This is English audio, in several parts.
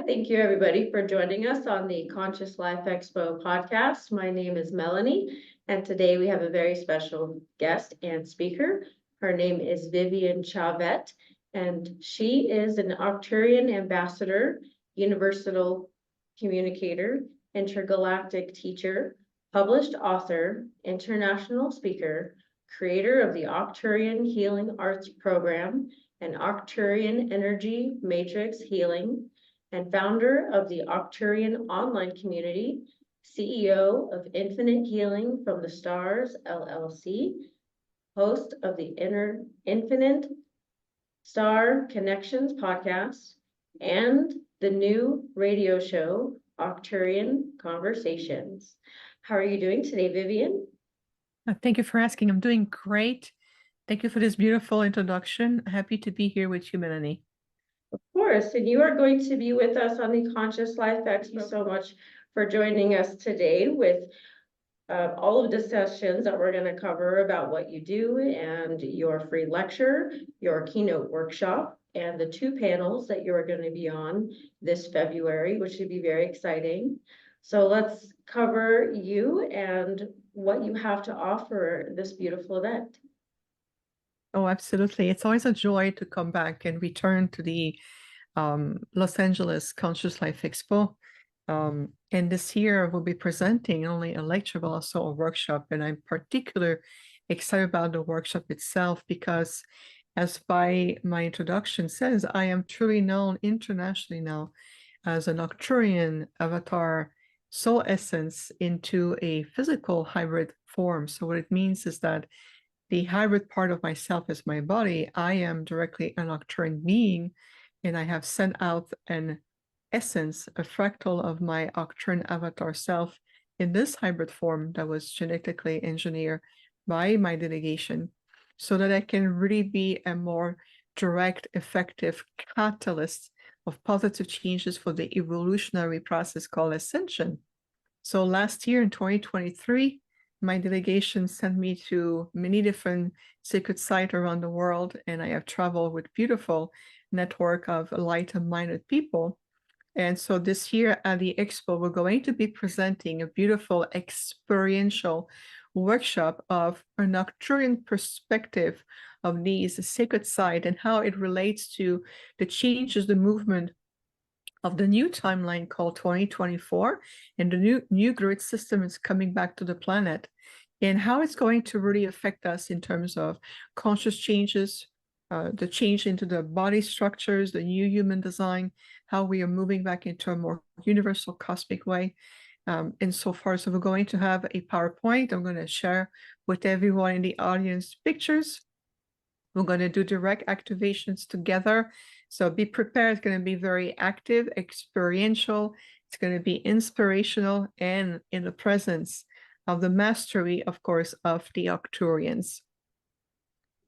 Thank you everybody for joining us on the Conscious Life Expo podcast. My name is Melanie, and today we have a very special guest and speaker. Her name is Viviane Chauvet, and she is an Arcturian ambassador, universal communicator, intergalactic teacher, published author, international speaker, creator of the Arcturian Healing Arts Program and Arcturian Energy Matrix Healing, and founder of the Arcturian online community, CEO of Infinite Healing from the Stars, LLC, host of the Infinite Star Connections podcast, and the new radio show, Arcturian Conversations. How are you doing today, Viviane? Thank you for asking. I'm doing great. Thank you for this beautiful introduction. Happy to be here with you, Melanie. Of course, and you are going to be with us on the Conscious Life. Thank you so much for joining us today with all of the sessions that we're going to cover about what you do and your free lecture, your keynote workshop, and the two panels that you're going to be on this February, which should be very exciting. So let's cover you and what you have to offer this beautiful event. Oh, absolutely. It's always a joy to come back and return to the Los Angeles Conscious Life Expo. And this year we'll be presenting not only a lecture, but also a workshop. And I'm particularly excited about the workshop itself because, as by my introduction says, I am truly known internationally now as an Arcturian avatar soul essence into a physical hybrid form. So what it means is that the hybrid part of myself is my body. I am directly an Arcturian being, and I have sent out an essence, a fractal of my Arcturian avatar self in this hybrid form that was genetically engineered by my delegation so that I can really be a more direct, effective catalyst of positive changes for the evolutionary process called Ascension. So last year in 2023, my delegation sent me to many different sacred sites around the world, and I have traveled with beautiful network of light-minded people. And so this year at the Expo, we're going to be presenting a beautiful experiential workshop of an Arcturian perspective of these sacred sites and how it relates to the changes, the movement of the new timeline called 2024, and the new grid system is coming back to the planet, and how it's going to really affect us in terms of conscious changes, the change into the body structures, the new human design, how we are moving back into a more universal cosmic way. And so far, so we're going to have a PowerPoint. I'm going to share with everyone in the audience pictures. We're going to do direct activations together. So be prepared. It's going to be very active, experiential. It's going to be inspirational and in the presence of the mastery, of course, of the Arcturians.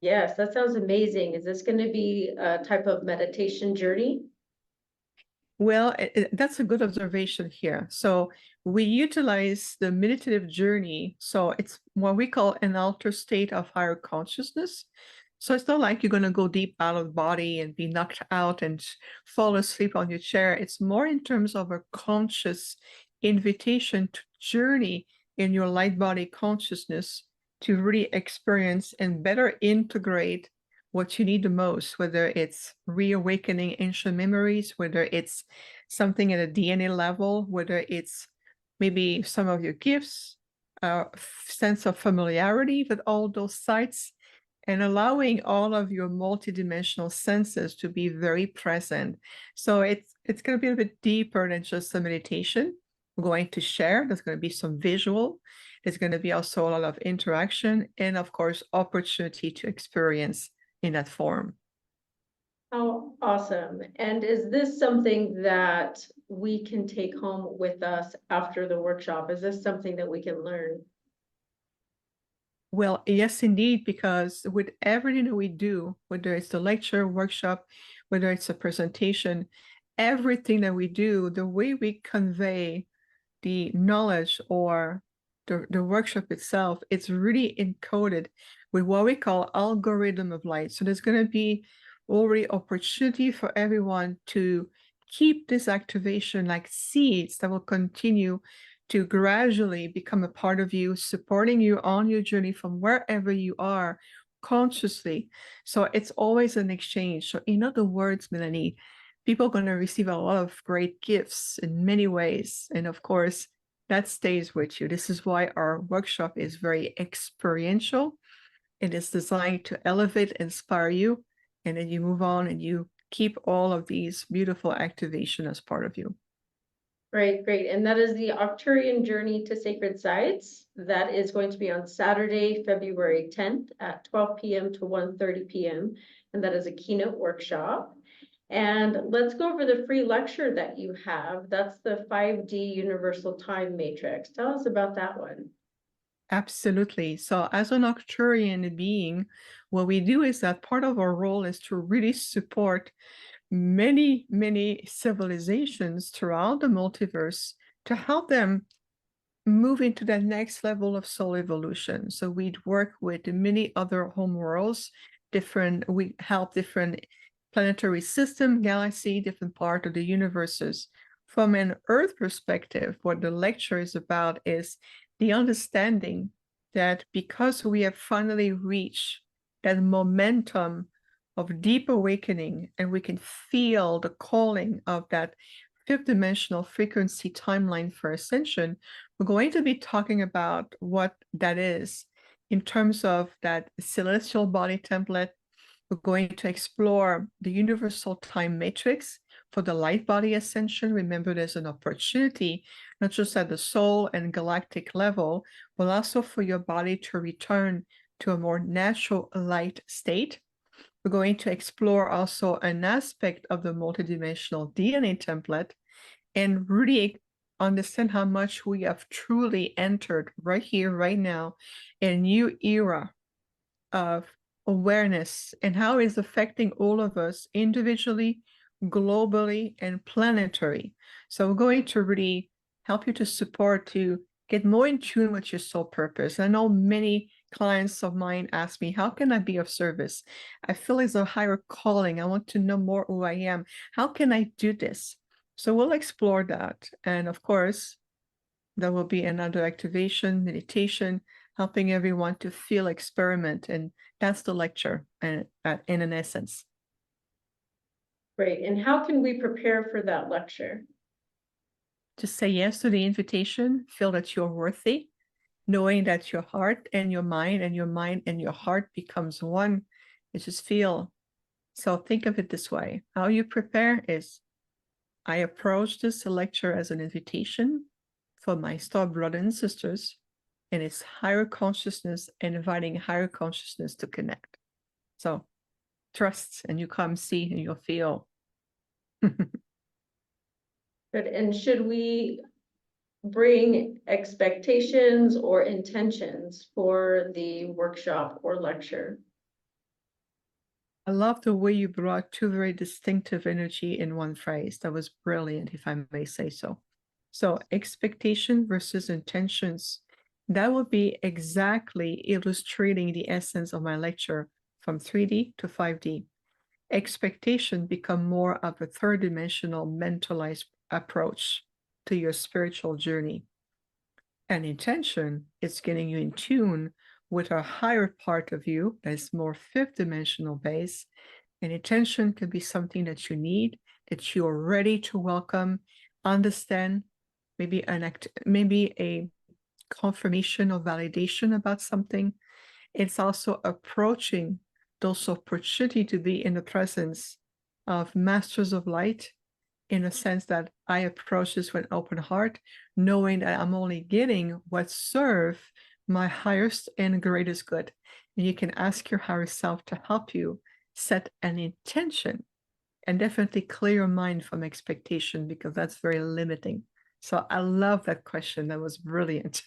Yes, that sounds amazing. Is this going to be a type of meditation journey? Well, that's a good observation here. So we utilize the meditative journey. So it's what we call an altered state of higher consciousness. So it's not like you're going to go deep out of the body and be knocked out and fall asleep on your chair. It's more in terms of a conscious invitation to journey in your light body consciousness to really experience and better integrate what you need the most, whether it's reawakening ancient memories, whether it's something at a DNA level, whether it's maybe some of your gifts, sense of familiarity with all those sites, and allowing all of your multidimensional senses to be very present. So it's going to be a bit deeper than just a meditation. We're going to share. There's going to be some visual. There's going to be also a lot of interaction and, of course, opportunity to experience in that form. Oh, awesome. And is this something that we can take home with us after the workshop? Is this something that we can learn? Well, yes, indeed, because with everything that we do, whether it's the lecture, workshop, whether it's a presentation, everything that we do, the way we convey the knowledge or the workshop itself, it's really encoded with what we call algorithm of light. So there's going to be already opportunity for everyone to keep this activation like seeds that will continue to gradually become a part of you, supporting you on your journey from wherever you are consciously. So it's always an exchange. So in other words, Melanie, people are going to receive a lot of great gifts in many ways. And of course, that stays with you. This is why our workshop is very experiential. It is designed to elevate, inspire you, and then you move on and you keep all of these beautiful activation as part of you. Great, great. And that is the Arcturian Journey to Sacred Sites. That is going to be on Saturday, February 10th at 12 p.m. to 1:30 p.m. And that is a keynote workshop. And let's go over the free lecture that you have. That's the 5D Universal Time Matrix. Tell us about that one. Absolutely. So as an Arcturian being, what we do is that part of our role is to really support many, many civilizations throughout the multiverse to help them move into that next level of soul evolution. So we'd work with many other homeworlds, we help different planetary system, galaxy, different part of the universes. From an Earth perspective, what the lecture is about is the understanding that because we have finally reached that momentum of deep awakening and we can feel the calling of that fifth dimensional frequency timeline for ascension, we're going to be talking about what that is in terms of that celestial body template. We're going to explore the universal time matrix for the light body ascension. Remember, there's an opportunity, not just at the soul and galactic level, but also for your body to return to a more natural light state. We're going to explore also an aspect of the multidimensional DNA template and really understand how much we have truly entered right here, right now, a new era of awareness and how it's affecting all of us individually, globally, and planetary. So we're going to really help you to support to get more in tune with your soul purpose. I know many clients of mine ask me, how can I be of service? I feel it's a higher calling. I want to know more who I am. How can I do this? So we'll explore that. And of course, there will be another activation, meditation, helping everyone to feel, experiment. And that's the lecture in an essence. Great. And how can we prepare for that lecture? Just say yes to the invitation, feel that you're worthy, knowing that your heart and your mind and your mind and your heart becomes one. You just feel. So think of it this way. How you prepare is, I approach this lecture as an invitation for my star brothers and sisters, and it's higher consciousness and inviting higher consciousness to connect. So trust, and you come see and you'll feel. Good. And should we bring expectations or intentions for the workshop or lecture? I love the way you brought two very distinctive energy in one phrase. That was brilliant, if I may say so. So expectation versus intentions. That would be exactly illustrating the essence of my lecture from 3D to 5D. Expectation become more of a third dimensional mentalized approach to your spiritual journey. And intention is getting you in tune with a higher part of you that's more fifth dimensional base. And intention could be something that you need, that you're ready to welcome, understand, maybe a confirmation or validation about something. It's also approaching those opportunity to be in the presence of masters of light, in a sense that I approach this with an open heart, knowing that I'm only getting what serve my highest and greatest good. And you can ask your higher self to help you set an intention and definitely clear your mind from expectation, because that's very limiting. So I love that question. That was brilliant.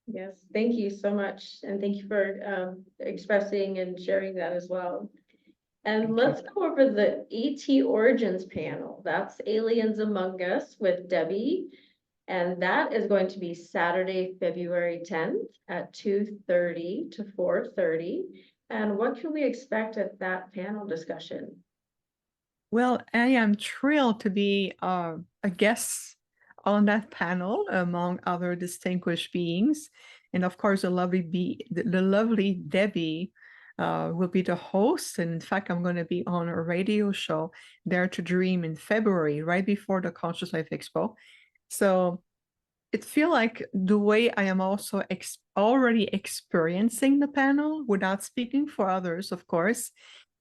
Yes, thank you so much. And thank you for expressing and sharing that as well. And Thank let's you. go over the ET Origins panel. That's Aliens Among Us with Debbie. And that is going to be Saturday, February 10th at 2:30 to 4:30. And what can we expect at that panel discussion? Well, I am thrilled to be a guest on that panel among other distinguished beings. And of course, the lovely Debbie will be the host. And in fact, I'm going to be on a radio show, Dare to Dream, in February, right before the Conscious Life Expo. So it feels like the way I am also already experiencing the panel without speaking for others, of course.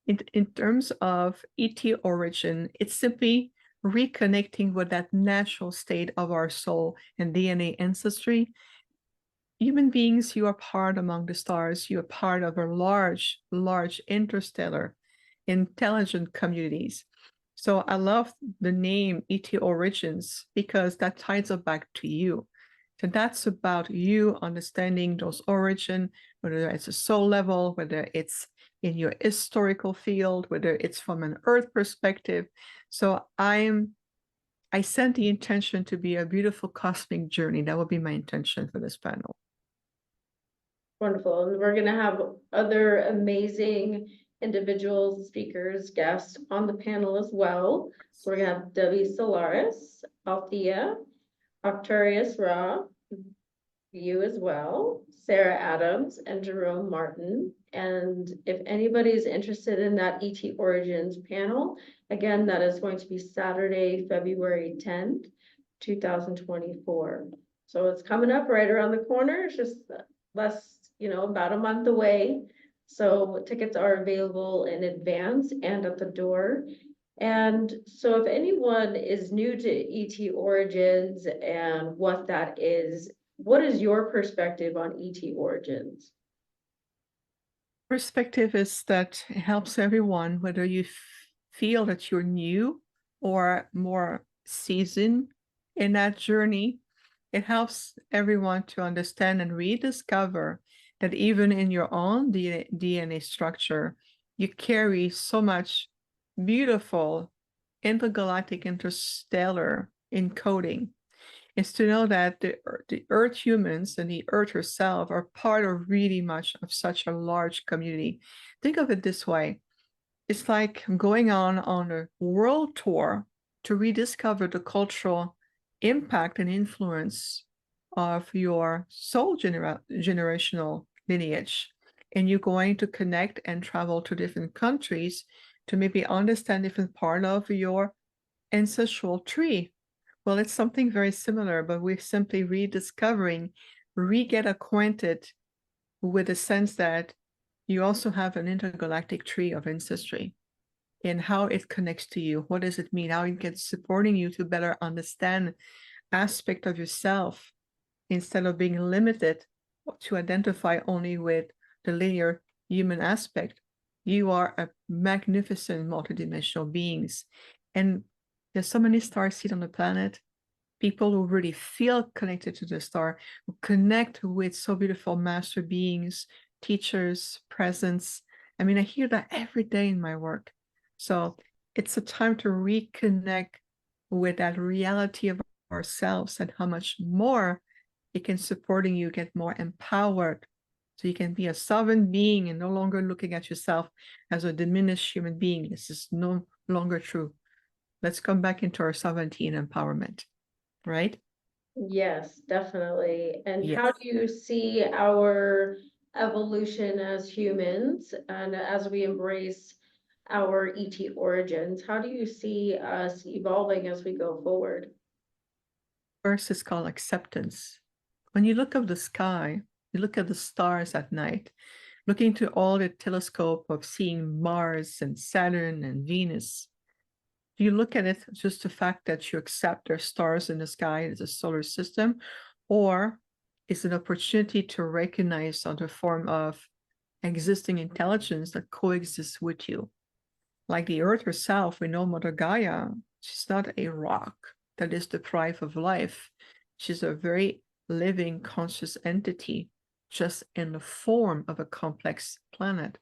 In terms of ET origin, it's simply reconnecting with that natural state of our soul and DNA ancestry. Human beings, you are part among the stars. You are part of a large, large interstellar intelligent communities. So I love the name ET Origins because that ties it back to you. So that's about you understanding those origin, whether it's a soul level, whether it's in your historical field, whether it's from an earth perspective. So I sent the intention to be a beautiful cosmic journey. That would be my intention for this panel. Wonderful. And we're going to have other amazing individuals, speakers, guests on the panel as well. So we're going to have Debbie Solaris, Althea, Arcturius Ra, you as well, Sarah Adams, and Jerome Martin. And if anybody is interested in that ET Origins panel, again, that is going to be Saturday, February 10th, 2024. So it's coming up right around the corner. It's just less, about a month away. So tickets are available in advance and at the door. And so if anyone is new to ET Origins and what that is, what is your perspective on ET Origins? Perspective is that it helps everyone, whether you feel that you're new or more seasoned in that journey. It helps everyone to understand and rediscover that even in your own DNA structure, you carry so much beautiful intergalactic interstellar encoding. Is to know that the Earth humans and the Earth herself are part of really much of such a large community. Think of it this way. It's like going on a world tour to rediscover the cultural impact and influence of your soul generational lineage. And you're going to connect and travel to different countries to maybe understand different part of your ancestral tree. Well, it's something very similar, but we're simply rediscovering, get acquainted with the sense that you also have an intergalactic tree of ancestry and how it connects to you. What does it mean? How it gets supporting you to better understand aspect of yourself instead of being limited to identify only with the linear human aspect. You are a magnificent multidimensional beings. And there's so many stars seen on the planet. People who really feel connected to the star, who connect with so beautiful master beings, teachers, presence. I mean, I hear that every day in my work. So it's a time to reconnect with that reality of ourselves and how much more it can supporting you get more empowered. So you can be a sovereign being and no longer looking at yourself as a diminished human being. This is no longer true. Let's come back into our sovereignty and empowerment, right? Yes, definitely. And Yes. how do you see our evolution as humans and as we embrace our ET origins? How do you see us evolving as we go forward? First is called acceptance. When you look up the sky, you look at the stars at night, looking to all the telescope of seeing Mars and Saturn and Venus. Do you look at it just the fact that you accept there are stars in the sky as a solar system, or is it an opportunity to recognize other form of existing intelligence that coexists with you? Like the Earth herself, we know Mother Gaia, she's not a rock that is deprived of life. She's a very living conscious entity, just in the form of a complex planet.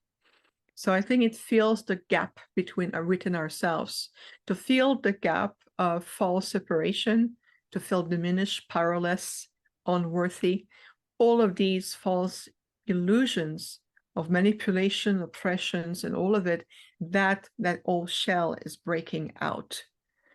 So I think it fills the gap between within ourselves, to fill the gap of false separation, to feel diminished, powerless, unworthy. All of these false illusions of manipulation, oppressions, and all of it, that old shell is breaking out.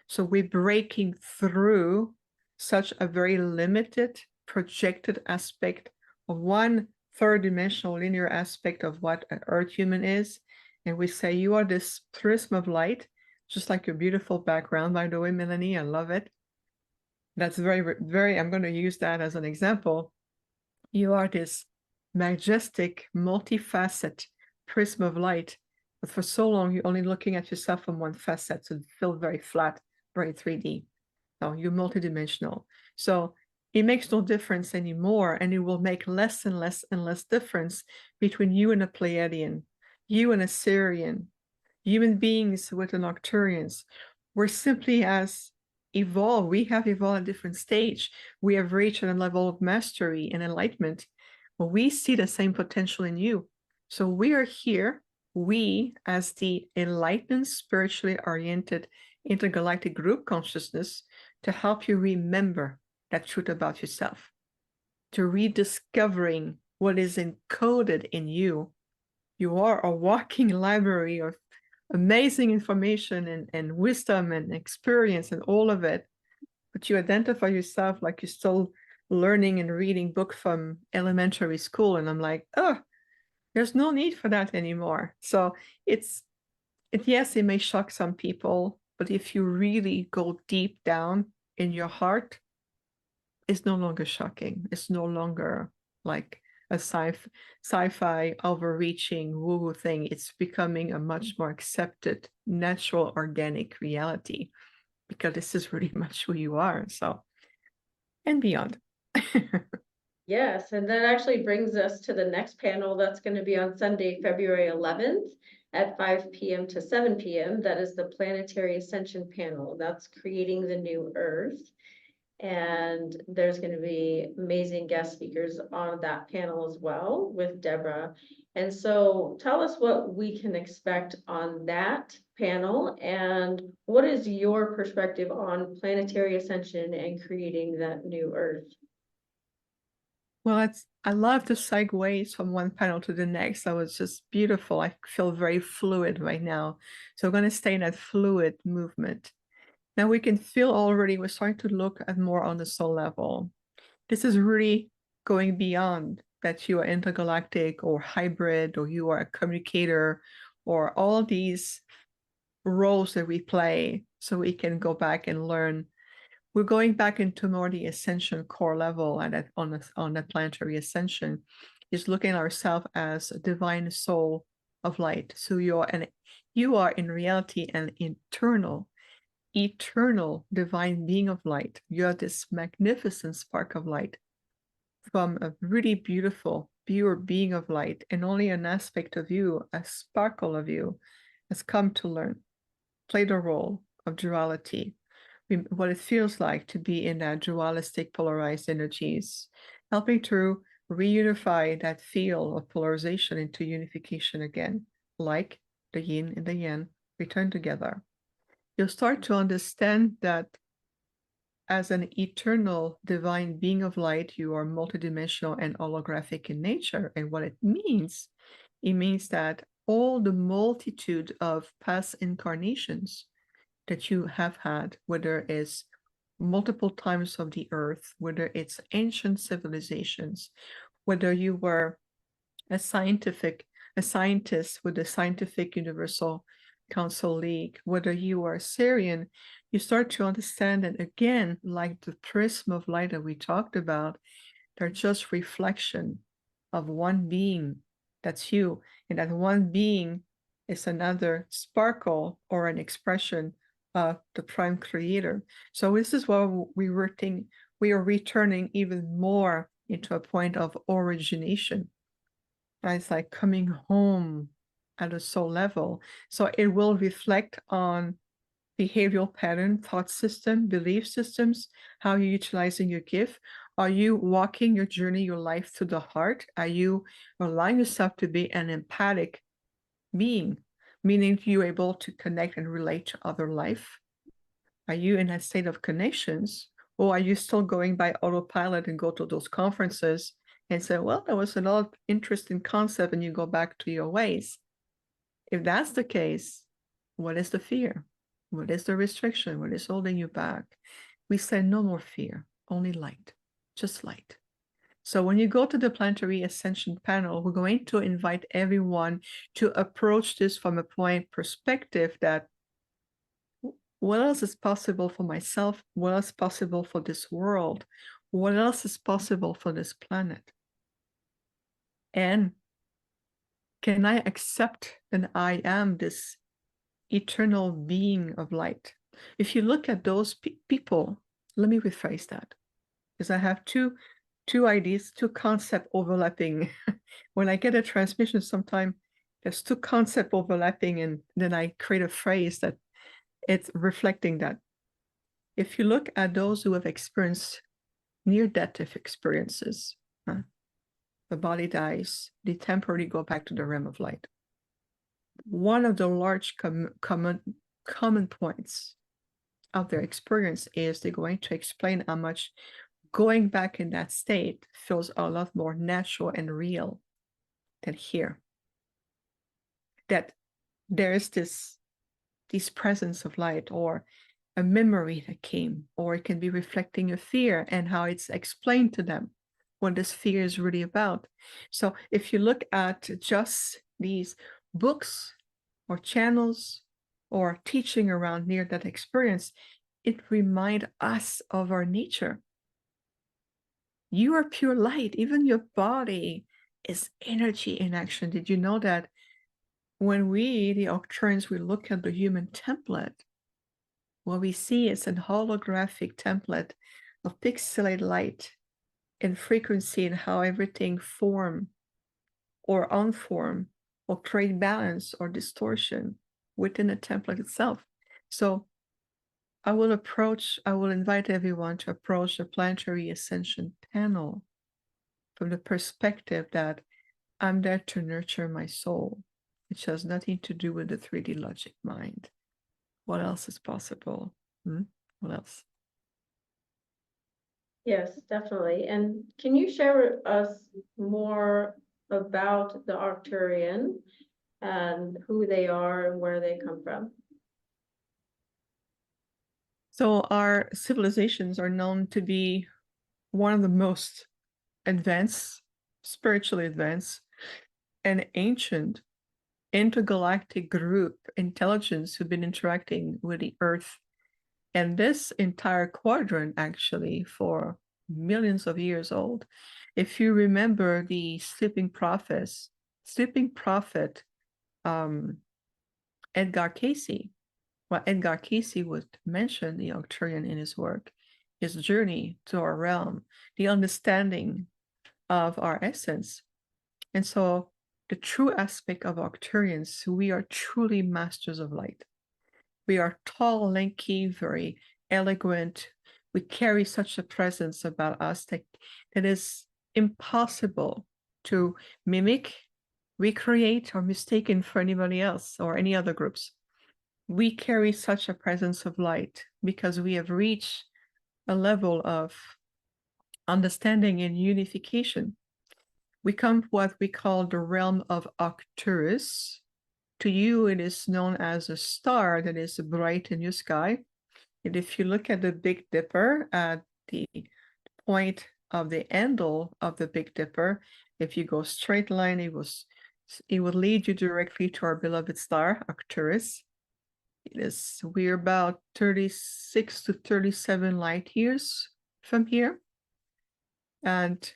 So we're breaking through such a very limited, projected aspect of one third-dimensional linear aspect of what an Earth human is. And we say, you are this prism of light, just like your beautiful background, by the way, Melanie, I love it. That's very, very, I'm going to use that as an example. You are this majestic, multifaceted prism of light, but for so long, you're only looking at yourself from one facet, so you feel very flat, very 3D. No, you're multidimensional. So it makes no difference anymore, and it will make less and less and less difference between you and a Pleiadian, you and a Sirian, human beings with an Arcturians. We're simply as evolved. We have evolved at a different stage. We have reached a level of mastery and enlightenment. But we see the same potential in you. So we are here, we as the enlightened, spiritually oriented intergalactic group consciousness, to help you remember that truth about yourself, to rediscovering what is encoded in you. You are a walking library of amazing information and wisdom and experience and all of it, but you identify yourself like you're still learning and reading book from elementary school, and I'm like, oh, there's no need for that anymore. So yes, it may shock some people, but if you really go deep down in your heart, it's no longer shocking. It's no longer like a sci-fi overreaching woo-woo thing. It's becoming a much more accepted, natural, organic reality, because this is really much who you are. So, and beyond. Yes, and that actually brings us to the next panel that's going to be on Sunday, February 11th at 5 p.m. to 7 p.m. That is the Planetary Ascension panel. That's creating the new Earth. And there's going to be amazing guest speakers on that panel as well with Deborah. And so tell us what we can expect on that panel, and what is your perspective on planetary ascension and creating that new Earth? Well, I love the segues from one panel to the next. That was just beautiful. I feel very fluid right now. So we're going to stay in that fluid movement. Now we can feel already, we're starting to look at more on the soul level. This is really going beyond that you are intergalactic or hybrid, or you are a communicator, or all these roles that we play, so we can go back and learn. We're going back into more the ascension core level, and on the planetary ascension is looking at ourselves as a divine soul of light. So you are in reality an eternal divine being of light. You are this magnificent spark of light from a really beautiful, pure being of light, and only an aspect of you, a sparkle of you, has come to learn, play the role of duality, what it feels like to be in that dualistic polarized energies, helping to reunify that field of polarization into unification again, like the yin and the yang return together. You'll start to understand that as an eternal divine being of light, you are multidimensional and holographic in nature. And what it means that all the multitude of past incarnations that you have had, whether it's multiple times of the earth, whether it's ancient civilizations, whether you were a scientist with the Scientific Universal Council League, whether you are Syrian, you start to understand that, again, like the prism of light that we talked about, they're just reflection of one being. That's you. And that one being is another sparkle or an expression of the prime creator. So this is why we are returning even more into a point of origination. It's like coming home at a soul level. So it will reflect on behavioral pattern, thought system, belief systems, how you're utilizing your gift. Are you walking your journey, your life to the heart? Are you allowing yourself to be an empathic being, meaning you're able to connect and relate to other life? Are you in that state of connections, or are you still going by autopilot and go to those conferences and say, well, that was an odd, interesting concept, and you go back to your ways. If that's the case, what is the fear? What is the restriction? What is holding you back? We say no more fear, only light, just light. So when you go to the Planetary Ascension panel, we're going to invite everyone to approach this from a point perspective that what else is possible for myself? What else is possible for this world? What else is possible for this planet? And can I accept that I am this eternal being of light? If you look at those people, let me rephrase that, because I have two ideas, two concepts overlapping. When I get a transmission, sometimes there's two concepts overlapping, and then I create a phrase that it's reflecting that. If you look at those who have experienced near-death experiences, the body dies, they temporarily go back to the realm of light. One of the large common points of their experience is they're going to explain how much going back in that state feels a lot more natural and real than here. That there is this presence of light, or a memory that came, or it can be reflecting a fear and how it's explained to them what this fear is really about. So if you look at just these books or channels or teaching around near-death experience, it reminds us of our nature. You are pure light. Even your body is energy in action. Did you know that when we, the Arcturians, we look at the human template, what we see is an holographic template of pixelated light and frequency, and how everything form or unform or create balance or distortion within the template itself. So I will invite everyone to approach the Planetary Ascension panel from the perspective that I'm there to nurture my soul, which has nothing to do with the 3D logic mind. What else is possible? What else? Yes, definitely. And can you share with us more about the Arcturian and who they are and where they come from? So our civilizations are known to be one of the most advanced, spiritually advanced, and ancient intergalactic group intelligence who've been interacting with the Earth and this entire quadrant actually for millions of years old. If you remember the sleeping prophet, Edgar Casey, well, Edgar Casey would mention the Arcturian in his work, his journey to our realm, the understanding of our essence. And so the true aspect of Arcturians, we are truly masters of light. We are tall, lanky, very eloquent. We carry such a presence about us that it is impossible to mimic, recreate, or mistaken for anybody else or any other groups. We carry such a presence of light because we have reached a level of understanding and unification. We come from what we call the realm of Arcturus. To you, it is known as a star that is bright in your sky. And if you look at the Big Dipper at the point of the handle of the Big Dipper, if you go straight line, it will lead you directly to our beloved star, Arcturus. We're about 36 to 37 light years from here. And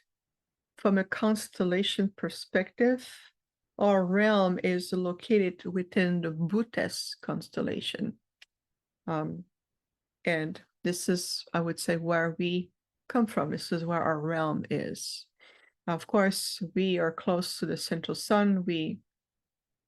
from a constellation perspective, our realm is located within the Bootes constellation. And this is, I would say, where we come from. This is where our realm is. Of course, we are close to the central sun. We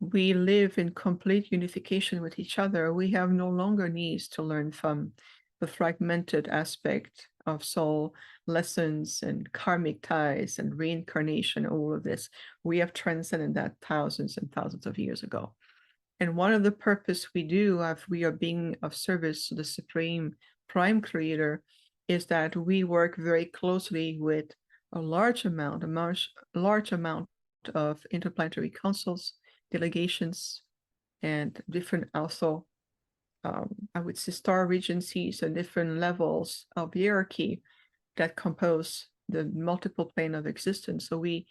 live in complete unification with each other. We have no longer needs to learn from the fragmented aspect of soul lessons and karmic ties and reincarnation, all of this. We have transcended that thousands and thousands of years ago. And one of the purpose we do, if we are being of service to the Supreme Prime Creator, is that we work very closely with a large amount of interplanetary councils, delegations, and different also, I would say, star regencies and different levels of hierarchy that compose the multiple plane of existence. So we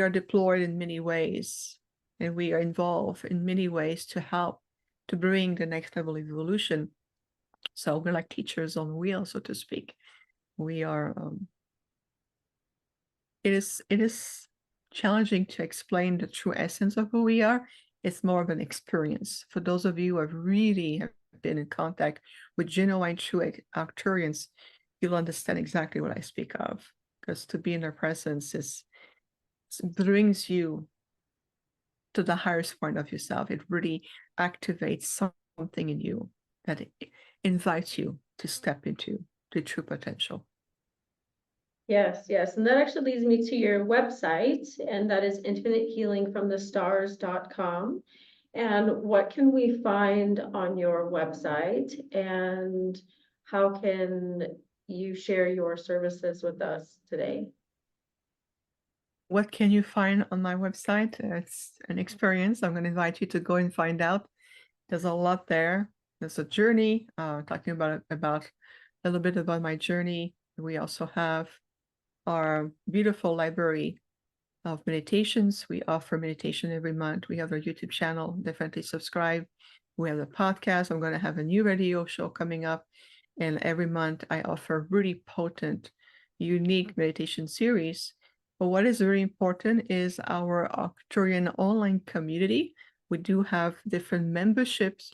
are deployed in many ways, and we are involved in many ways to help to bring the next level of evolution. So we're like teachers on wheels, so to speak. We are. It is challenging to explain the true essence of who we are. It's more of an experience. For those of you who have really been in contact with genuine true Arcturians, you'll understand exactly what I speak of. Because to be in their presence brings you to the highest point of yourself. It really activates something in you that invites you to step into the true potential. Yes, yes. And that actually leads me to your website, and that is infinitehealingfromthestars.com. And what can we find on your website, and how can you share your services with us today? What can you find on my website? It's an experience. I'm going to invite you to go and find out. There's a lot there. There's a journey, talking about a little bit about my journey. We also have our beautiful library of meditations. We offer meditation every month. We have our YouTube channel. Definitely subscribe. We have the podcast. I'm going to have a new radio show coming up. And every month I offer really potent, unique meditation series. But what is very important is our Arcturian online community. We do have different memberships.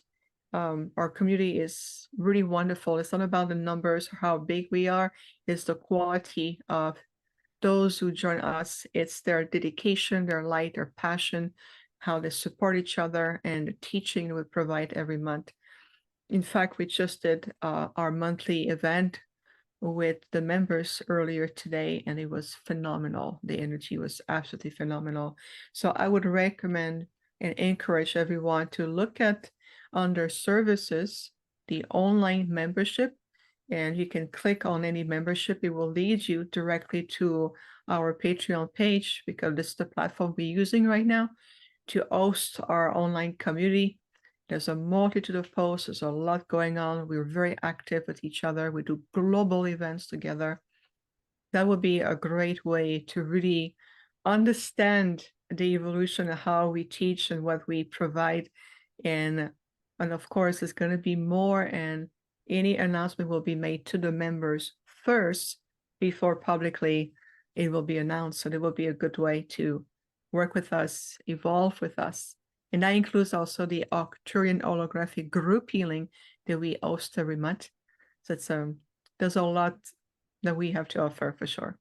Our community is really wonderful. It's not about the numbers or how big we are. It's the quality of those who join us. It's their dedication, their light, their passion, how they support each other, and the teaching we provide every month. In fact, we just did our monthly event with the members earlier today, and it was phenomenal. The energy was absolutely phenomenal. So I would recommend and encourage everyone to look at under services, the online membership, and you can click on any membership. It will lead you directly to our Patreon page, because this is the platform we're using right now to host our online community. There's a multitude of posts. There's a lot going on. We're very active with each other. We do global events together. That would be a great way to really understand the evolution of how we teach and what we provide. And of course, it's going to be more, and any announcement will be made to the members first before publicly it will be announced. So it will be a good way to work with us, evolve with us. And that includes also the Arcturian holographic group healing that we host every month. So it's there's a lot that we have to offer for sure.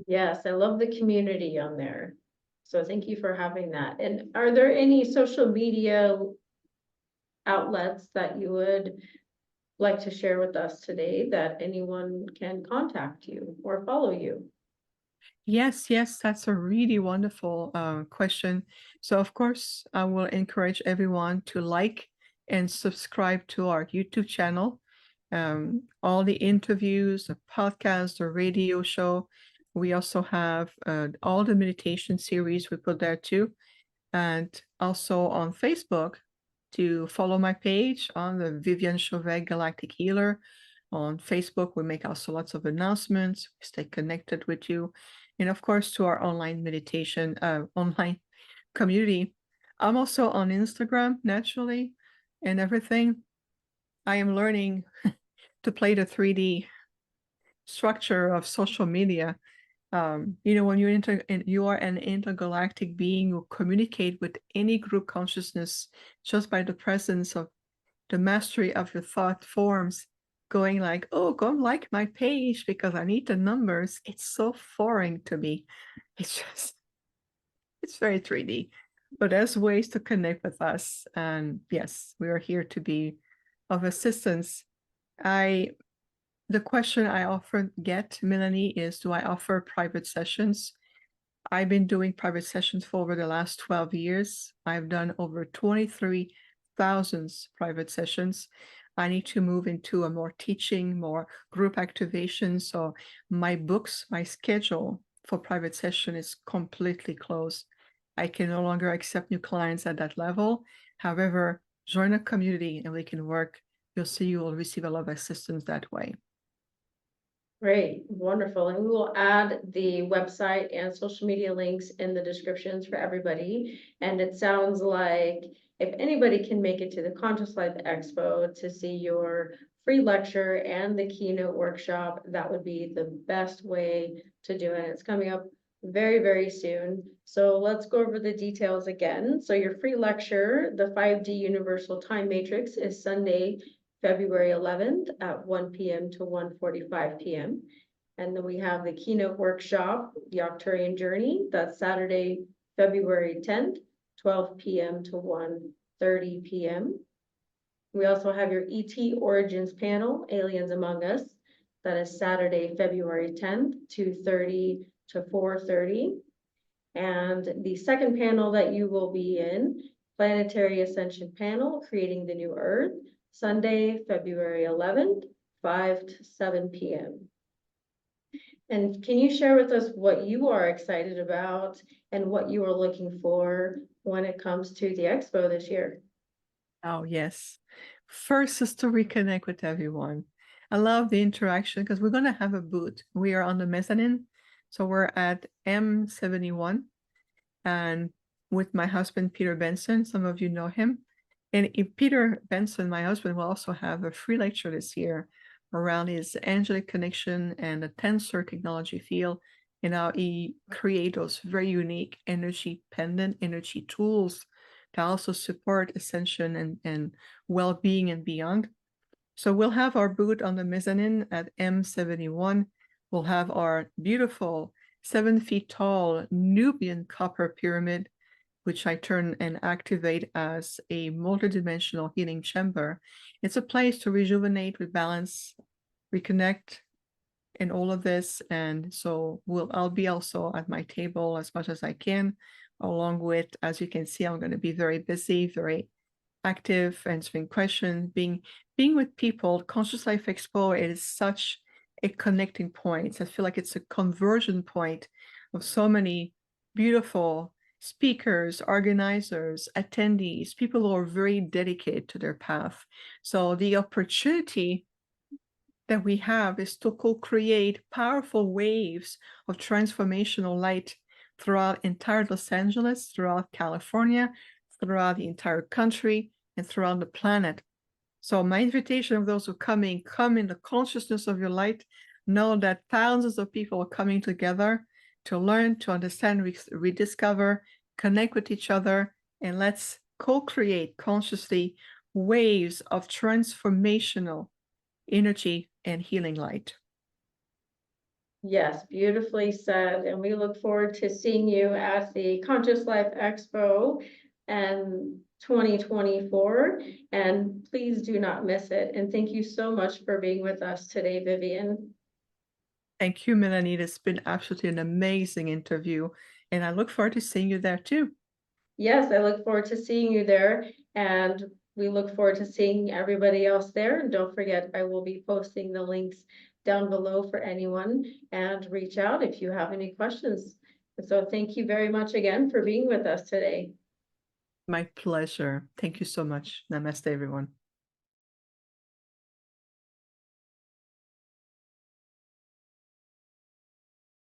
Yes, I love the community on there. So thank you for having that. And are there any social media outlets that you would like to share with us today that anyone can contact you or follow you? Yes, that's a really wonderful question. So of course, I will encourage everyone to like and subscribe to our YouTube channel. All the interviews, the podcast, the radio show. We also have all the meditation series we put there too. And also on Facebook, to follow my page on the Viviane Chauvet Galactic Healer. On Facebook, we make also lots of announcements. We stay connected with you. And of course, to our online meditation, online community. I'm also on Instagram, naturally, and everything. I am learning to play the 3D structure of social media. When you are an intergalactic being, you communicate with any group consciousness just by the presence of the mastery of your thought forms, going like, oh, go like my page because I need the numbers. It's so foreign to me. It's very 3D, but there's ways to connect with us. And yes, we are here to be of assistance. The question I often get, Melanie, is, do I offer private sessions? I've been doing private sessions for over the last 12 years. I've done over 23,000 private sessions. I need to move into a more teaching, more group activation. So my books, my schedule for private session is completely closed. I can no longer accept new clients at that level. However, join a community and we can work. You'll see you will receive a lot of assistance that way. Great, wonderful. And we will add the website and social media links in the descriptions for everybody. And it sounds like if anybody can make it to the Conscious Life Expo to see your free lecture and the keynote workshop, that would be the best way to do it. It's coming up very, very soon. So let's go over the details again. So your free lecture, the 5D Universal Time Matrix, is Sunday, February 11th at 1 p.m. to 1:45 p.m. And then we have the keynote workshop, the Arcturian Journey, that's Saturday, February 10th, 12 p.m. to 1:30 p.m. We also have your ET Origins panel, Aliens Among Us, that is Saturday, February 10th, 2:30 to 4:30. And the second panel that you will be in, Planetary Ascension panel, Creating the New Earth, Sunday, February 11th, 5 to 7 p.m. And can you share with us what you are excited about and what you are looking for when it comes to the expo this year? Oh, yes. First is to reconnect with everyone. I love the interaction because we're going to have a booth. We are on the mezzanine. So we're at M71 and with my husband, Peter Benson. Some of you know him. And Peter Benson, my husband, will also have a free lecture this year around his angelic connection and the tensor technology field and how he creates those very unique energy pendant energy tools to also support ascension and well-being and beyond. So we'll have our booth on the mezzanine at M71. We'll have our beautiful 7 feet tall Nubian copper pyramid, which I turn and activate as a multidimensional healing chamber. It's a place to rejuvenate, rebalance, reconnect, and all of this. And so I'll be also at my table as much as I can, along with, as you can see, I'm going to be very busy, very active, answering questions, being with people. Conscious Life Expo, it is such a connecting point. I feel like it's a conversion point of so many beautiful speakers, organizers, attendees, people who are very dedicated to their path. So the opportunity that we have is to co-create powerful waves of transformational light throughout entire Los Angeles, throughout California, throughout the entire country, and throughout the planet. So my invitation of those who come in the consciousness of your light, know that thousands of people are coming together to learn, to understand, rediscover, connect with each other, and let's co-create consciously waves of transformational energy and healing light. Yes, beautifully said. And we look forward to seeing you at the Conscious Life Expo and 2024. And please do not miss it. And thank you so much for being with us today, Viviane. Thank you, Melanie. It's been absolutely an amazing interview. And I look forward to seeing you there too. Yes, I look forward to seeing you there. And we look forward to seeing everybody else there. And don't forget, I will be posting the links down below for anyone, and reach out if you have any questions. So thank you very much again for being with us today. My pleasure. Thank you so much. Namaste, everyone.